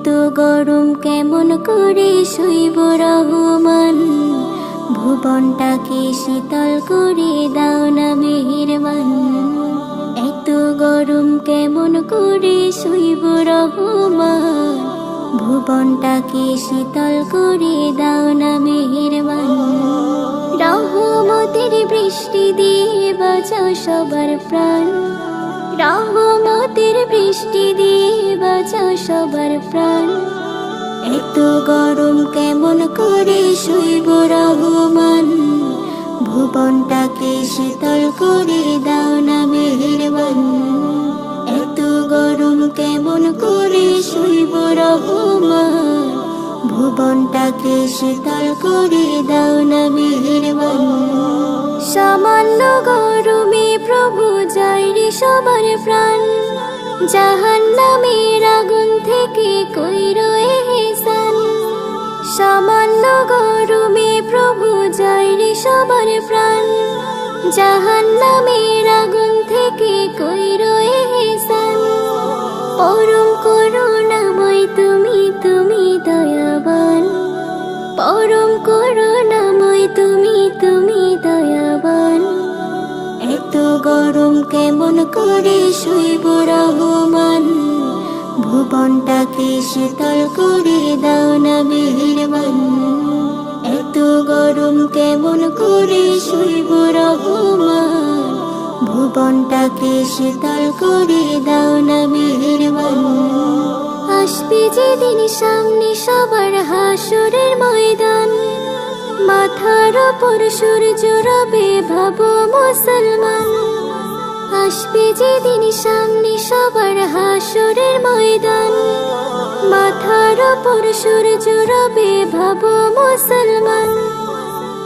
এত গরম কেমন করে সইব রহমান, ভুবনটাকে শীতল করে দাও না মেহেরবান। এত গরম কেমন করে সইব রহমান, ভুবনটাকে শীতল করে দাও না মেহেরবান। রহমতের বৃষ্টি দিয়ে বাঁচাও সবার প্রাণ, রহমতের বৃষ্টি দিয়ে বাঁচাও সবার প্রাণ। এত গরম কেমন করে সইব রহমান, ভুবনটাকে শীতল করে দাও না মেহেরবান। এত গরম কেমন করে সইব রহমান, ভুবনটাকে শীতল করে দাও না মেহেরবান। সামান্য গরমে প্রভু যায় রে সবার প্রাণ, জাহান্নামের আগুন থেকে কইরো ইহসান। সামান্য গরমে প্রভু যায় রে সবার প্রাণ, জাহান্নামের আগুন থেকে কইরো ইহসান। পরম করুণাময় তুমি, তুমি দয়াবান, পরম করুণাময় তুমি, তুমি দয়াবান। এত গরম কেমন করে সইব রহমান, ভুবনটাকে শীতল করে দাও না মেহেরবান। এত গরম কেমন করে সইব রহমান, ভুবনটাকে শীতল করে দাও না মেহেরবান। আসবে যেদিন সামনে সবার হাসরের ময়দান, মাথার ওপর সূর্য রবে ভাবো মুসলমান। আসবে যেদিন সামনে সবার হাসরের ময়দান, মাথার ওপর সূর্য রবে ভাবো মুসলমান।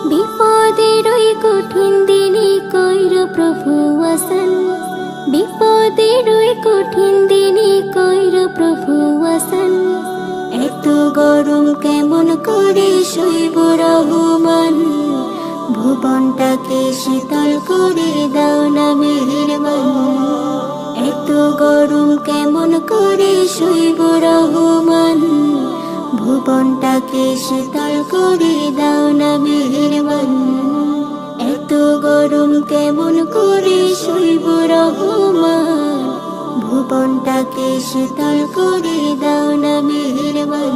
বিপদের ওই কঠিন দিনে কইরো প্রভু আসান, বিপদের ওই কঠিন দিনে কইরো প্রভু আসান। এত গরম কেমন করে সইব রহমান, ভুবনটাকে শীতল করে দাও না মেহেরবান। এত গরম কেমন করে সইব রহমান, ভুবনটাকে শীতল করে দাও না মেহেরবান। এত গরম কেমন করে সইব রহমান, ভুবনটাকে শীতল করে দাও না মেহেরবান।